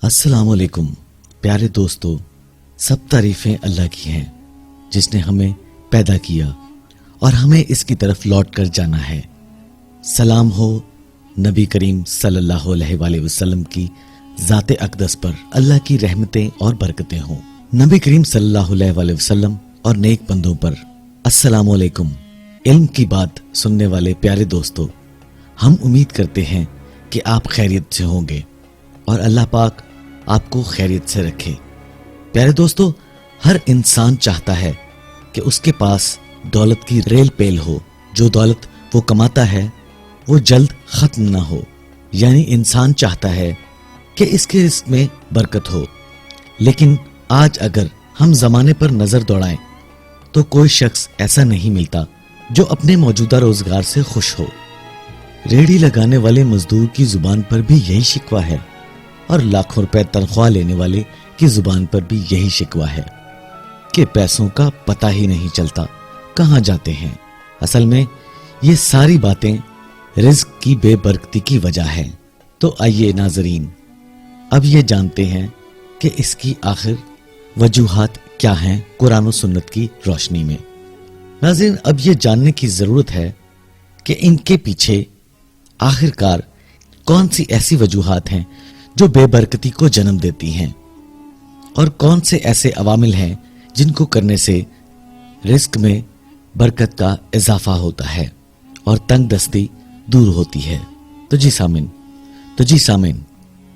अस्सलाम वालेकुम प्यारे दोस्तों, सब तारीफें अल्लाह की हैं जिसने हमें पैदा किया और हमें इसकी तरफ लौट कर जाना है। सलाम हो नबी करीम सल्लल्लाहु अलैहि वसल्लम की ज़ाते अक़दस पर, अल्लाह की रहमतें और बरकतें हों नबी करीम सल्लल्लाहु अलैहि वसल्लम और नेक बंदों पर। अस्सलाम वालेकुम। इल्म की बात सुनने वाले प्यारे दोस्तों, हम उम्मीद करते हैं कि आप खैरियत से होंगे और अल्लाह पाक आपको खैरियत से रखे। प्यारे दोस्तों, हर इंसान चाहता है कि उसके पास दौलत की रेल पेल हो, जो दौलत वो कमाता है वो जल्द खत्म ना हो। यानी इंसान चाहता है कि इसके रिस्क में बरकत हो। लेकिन आज अगर हम जमाने पर नजर दौड़ाएं तो कोई शख्स ऐसा नहीं मिलता जो अपने मौजूदा रोजगार से खुश हो। रेहड़ी लगाने वाले मजदूर की जुबान पर भी यही शिकवा है और लाखों रुपए तनख्वाह लेने वाले की जुबान पर भी यही शिकवा है कि पैसों का पता ही नहीं चलता कहां जाते हैं। असल में ये सारी बातें रिज्क की बेबरकती की वजह है। तो आइए नाजरीन, अब ये जानते हैं कि इसकी आखिर वजूहात क्या हैं कुरान और सुन्नत की रोशनी में। नाज़रीन, अब ये जानने की जरूरत है कि इनके पीछे आखिरकार कौन सी ऐसी वजूहात हैं जो बेबरकती को जन्म देती हैं और कौन से ऐसे अवामिल हैं जिनको करने से रिस्क में बरकत का इजाफा होता है और तंग दस्ती दूर होती है। तो जी सामिन,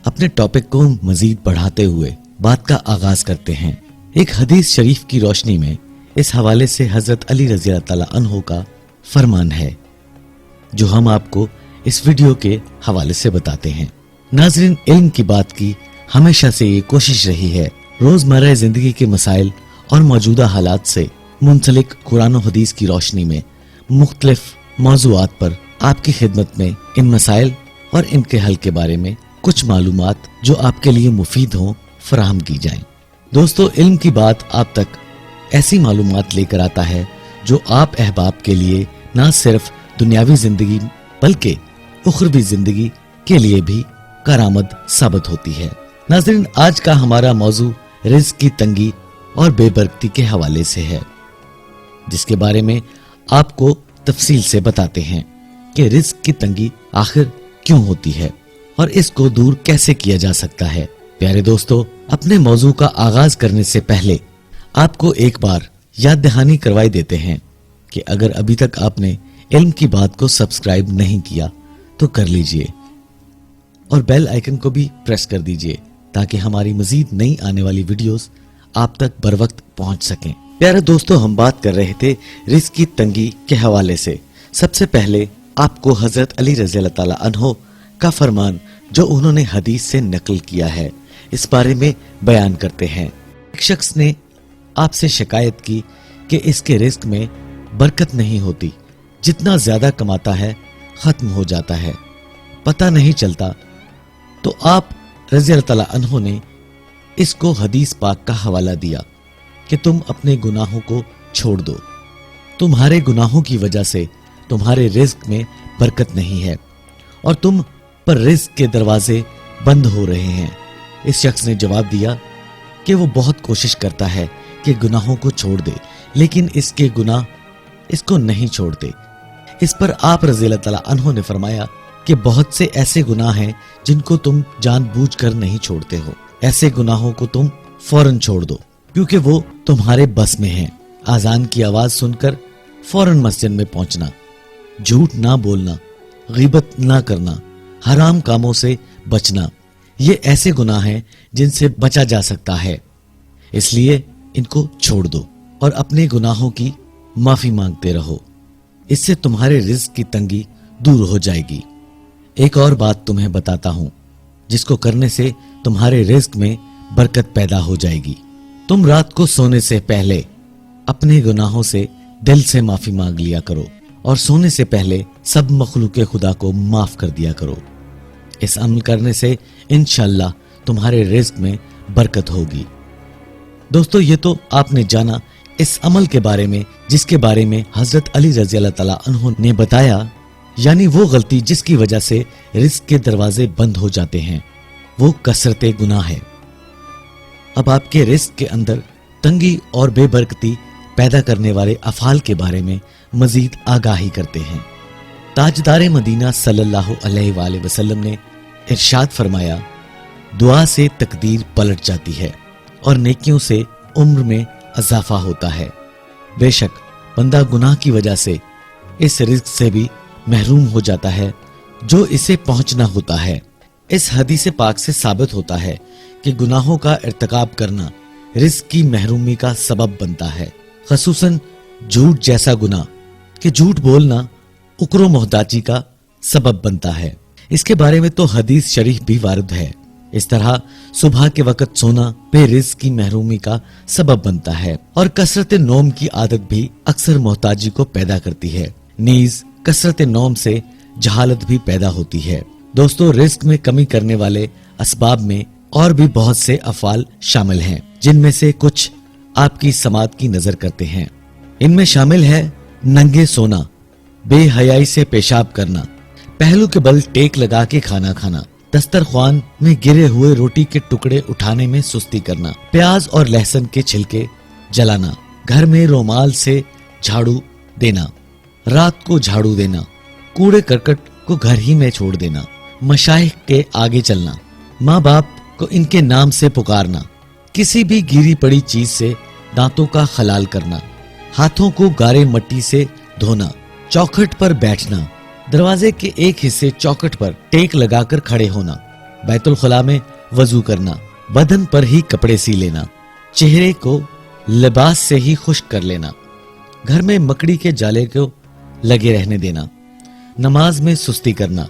अपने टॉपिक को मजीद बढ़ाते हुए बात का आगाज करते हैं। एक हदीस शरीफ की रोशनी में इस हवाले से हजरत अली रज़ी अल्लाह तआला अन्हु का फरमान है जो हम आपको इस वीडियो के हवाले से बताते हैं। नाज़रीन, इल्म की बात की हमेशा से ये कोशिश रही है रोजमर्रा जिंदगी के मसाइल और मौजूदा हालात से मुंसलिक कुरान और हदीस की रोशनी में मुख्तलिफ मौज़ूआत पर आपकी खिदमत में इन मसाइल और इनके हल के बारे में कुछ मालूमात जो आपके लिए मुफीद हों फराहम की जाएं। दोस्तों, इल्म की बात आप तक ऐसी मालूमात लेकर आता है जो आप अहबाब के लिए न सिर्फ दुनियावी जिंदगी बल्कि उखरवी जिंदगी के लिए भी करामद साबित होती है। नाज़रीन, आज का हमारा मौजू रिज़्क की तंगी और बेबरकती के हवाले से है, जिसके बारे में आपको तफसील से बताते हैं कि रिज़्क की तंगी आखिर क्यों होती है और इसको दूर कैसे किया जा सकता है। प्यारे दोस्तों, अपने मौजू का आगाज करने से पहले आपको एक बार याद दहानी करवाई देते हैं कि अगर अभी तक आपने इल्म की बात को सब्सक्राइब नहीं किया तो कर लीजिए और बेल आइकन को भी प्रेस कर दीजिए ताकि हमारी मजीद नई आने वाली वीडियोस आप तक बर वक्त पहुंच सकें। प्यारे दोस्तों, हम बात कर रहे थे रिज़्क की तंगी के हवाले से। सबसे पहले आपको हजरत अली रज़ी अल्लाह तआला अन्हु का फरमान जो उन्होंने हदीस से नकल किया है इस बारे में बयान करते हैं। एक शख्स ने आपसे शिकायत की कि इसके रिस्क में बरकत नहीं होती, जितना ज्यादा कमाता है खत्म हो जाता है, पता नहीं चलता। तो आप रज़ी अल्लाह तआला अन्हु ने इसको हदीस पाक का हवाला दिया कि तुम अपने गुनाहों को छोड़ दो, तुम्हारे गुनाहों की वजह से तुम्हारे रिस्क में बरकत नहीं है और तुम पर रिस्क के दरवाजे बंद हो रहे हैं। इस शख्स ने जवाब दिया कि वो बहुत कोशिश करता है कि गुनाहों को छोड़ दे, लेकिन इसके गुनाह इसको नहीं छोड़ते। इस पर आप रज़ी अल्लाह तआला अन्हु ने फरमाया कि बहुत से ऐसे गुनाह हैं जिनको तुम जानबूझकर नहीं छोड़ते हो। ऐसे गुनाहों को तुम फौरन छोड़ दो क्योंकि वो तुम्हारे बस में हैं। आजान की आवाज सुनकर फौरन मस्जिद में पहुंचना, झूठ ना बोलना, गीबत ना करना, हराम कामों से बचना, ये ऐसे गुनाह हैं जिनसे बचा जा सकता है। इसलिए इनको छोड़ दो और अपने गुनाहों की माफी मांगते रहो, इससे तुम्हारे रिज़्क की तंगी दूर हो जाएगी। एक और बात तुम्हें बताता हूं जिसको करने से तुम्हारे रिज़्क में बरकत पैदा हो जाएगी। तुम रात को सोने से पहले अपने गुनाहों से दिल से माफी मांग लिया करो और सोने से पहले सब मखलूक खुदा को माफ कर दिया करो। इस अमल करने से इंशाअल्लाह तुम्हारे रिज़्क में बरकत होगी। दोस्तों, ये तो आपने जाना इस अमल के बारे में जिसके बारे में हजरत अली रज़ी अल्लाह तआला अन्हु ने बताया, यानी वो गलती जिसकी वजह से रिज़्क के दरवाजे बंद हो जाते हैं। وہ कसरत गुनाह है। अब आपके रिस्क के अंदर तंगी और बेबरकती पैदा करने वाले अफाल के बारे में मजीद आगाही करते हैं। ताजदार मदीना सल्लल्लाहु अलैहि वसल्लम ने इरशाद फरमाया, दुआ से तकदीर पलट जाती है और नेकियों से उम्र में इजाफा होता है। बेशक बंदा गुनाह की वजह से इस रिज्क से भी महरूम हो जाता है जो इसे पहुंचना होता है। इस हदीस पाक से साबित होता है कि गुनाहों का इर्तिकाब करना रिज्क की महरूमी का सबब बनता है, खसूसन झूठ जैसा गुनाह कि झूठ बोलना उक्रो मोहताजी का सबब बनता है। इसके बारे में तो हदीस शरीफ भी वारिद है। इस तरह सुबह के वक्त सोना बेरिज्क की महरूमी का सबब बनता है और कसरत नौम की आदत भी अक्सर मोहताजी को पैदा करती है। नीज कसरत नौम से जहालत भी पैदा होती है। दोस्तों, रिस्क में कमी करने वाले असबाब में और भी बहुत से अफाल शामिल हैं, जिनमें से कुछ आपकी समात की नजर करते हैं। इनमें शामिल है नंगे सोना, बेहयाई से पेशाब करना, पहलू के बल टेक लगा के खाना खाना, दस्तरख्वान में गिरे हुए रोटी के टुकड़े उठाने में सुस्ती करना, प्याज और लहसुन के छिलके जलाना, घर में रोमाल से झाड़ू देना, रात को झाड़ू देना, कूड़े करकट को घर ही में छोड़ देना, मशाइख के आगे चलना, माँ बाप को इनके नाम से पुकारना, किसी भी गिरी पड़ी चीज से दांतों का खलाल करना, हाथों को गारे मट्टी से धोना, चौखट पर बैठना, दरवाजे के एक हिस्से चौखट पर टेक लगाकर खड़े होना, बैतुल खुला में वजू करना, बदन पर ही कपड़े सी लेना, चेहरे को लिबास से ही खुश्क कर लेना, घर में मकड़ी के जाले को लगे रहने देना, नमाज में सुस्ती करना,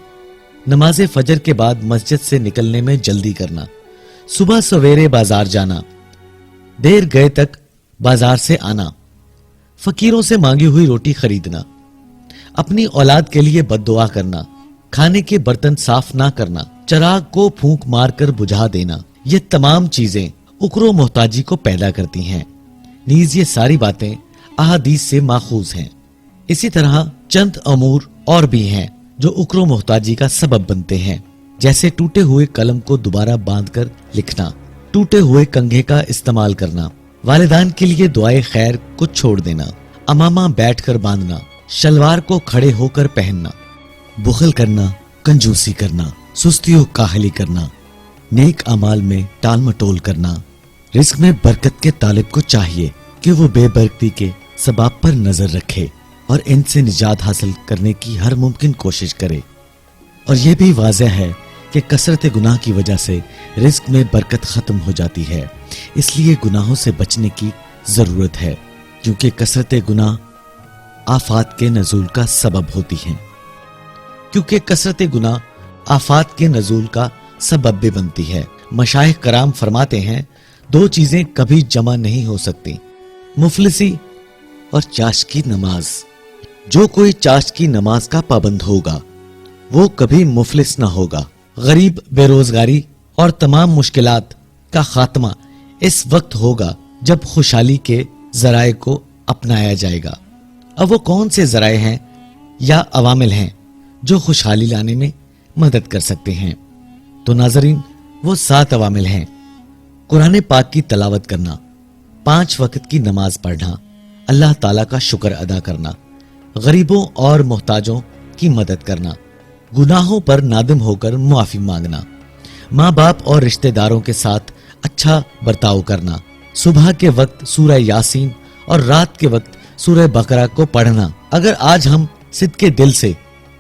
नमाज फजर के बाद मस्जिद से निकलने में जल्दी करना, सुबह सवेरे बाजार जाना, देर गए तक बाजार से आना, फकीरों से मांगी हुई रोटी खरीदना, अपनी औलाद के लिए बद्दुआ करना, खाने के बर्तन साफ ना करना, चराग को फूंक मारकर बुझा देना, ये तमाम चीजें उक्रो मोहताजी को पैदा करती हैं। नीज ये सारी बातें अहादीस से माखूज हैं। इसी तरह चंद अमूर और भी हैं जो उक्रो मोहताजी का सबब बनते हैं, जैसे टूटे हुए कलम को दोबारा बांधकर लिखना, टूटे हुए कंघे का इस्तेमाल करना, वालिदान के लिए दुआए खैर को छोड़ देना, अमामा बैठकर बांधना, शलवार को खड़े होकर पहनना, बुखल करना, कंजूसी करना, सुस्ती काहली करना, नेक अमाल में टाल मटोल करना। रिस्क में बरकत के तालिब को चाहिए कि वो बेबरकती के सबब पर नजर रखे और इनसे निजात हासिल करने की हर मुमकिन कोशिश करे। और यह भी वाज़ेह है कि कसरत गुनाह की वजह से रिस्क में बरकत खत्म हो जाती है, इसलिए गुनाहों से बचने की जरूरत है, क्योंकि कसरत गुनाह आफात के नजूल का सबब होती है। क्योंकि कसरत गुनाह आफात के नजूल का सबब भी बनती है। मशाइख कराम फरमाते हैं, दो चीजें कभी जमा नहीं हो सकती, मुफलिसी और चाश की नमाज। जो कोई चाश की नमाज का पाबंद होगा वो कभी मुफलिस ना होगा। गरीब, बेरोजगारी और तमाम मुश्किलात का खात्मा इस वक्त होगा जब खुशहाली के जराए को अपनाया जाएगा। अब वो कौन से जराए हैं या अवामिल हैं जो खुशहाली लाने में मदद कर सकते हैं? तो नाजरीन, वो 7 अवामिल हैं। कुरान पाक की तलावत करना, 5 वक्त की नमाज पढ़ना, अल्लाह ताला का शुक्र अदा करना, गरीबों और मोहताजों की मदद करना, गुनाहों पर नादिम होकर मुआफी मांगना, माँ बाप और रिश्तेदारों के साथ अच्छा बर्ताव करना, सुबह के वक्त सूरह यासीन और रात के वक्त सूरह बकरा को पढ़ना। अगर आज हम सिद्ध के दिल से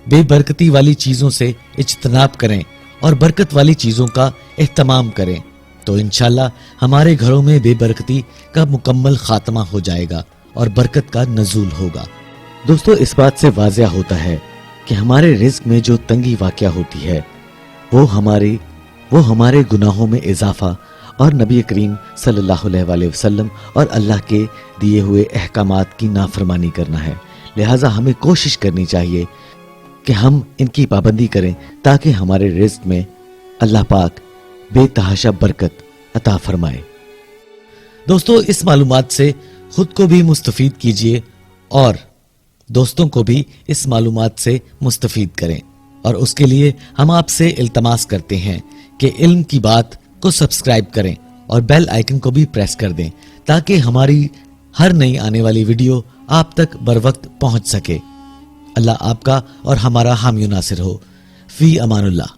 बेबरकती वाली चीजों से इज्तनाब करें और बरकत वाली चीजों का एहतमाम करें तो इंशाल्लाह हमारे घरों में बेबरकती का मुकम्मल खात्मा हो जाएगा और बरकत का नजूल होगा। दोस्तों, इस बात से वाज़ेह होता है कि हमारे रिस्क में जो तंगी वाक़या होती है वो हमारे गुनाहों में इजाफा और नबी करीम सल्लल्लाहु अलैहि वसल्लम और अल्लाह के दिए हुए अहकामात की नाफरमानी करना है। लिहाजा हमें कोशिश करनी चाहिए कि हम इनकी पाबंदी करें ताकि हमारे रिस्क में अल्लाह पाक बेतहाशा बरकत अता फरमाए। दोस्तों, इस मालूमात से खुद को भी मुस्तफीद कीजिए और दोस्तों को भी इस मालूमात से मुस्तफीद करें। اور اس کے لیے ہم آپ سے التماس کرتے ہیں کہ علم کی بات کو سبسکرائب کریں اور بیل آئیکن کو بھی پریس کر دیں تاکہ ہماری ہر نئی آنے والی ویڈیو آپ تک بر وقت پہنچ سکے۔ اللہ آپ کا اور ہمارا حامی و ناصر ہو۔ فی امان اللہ۔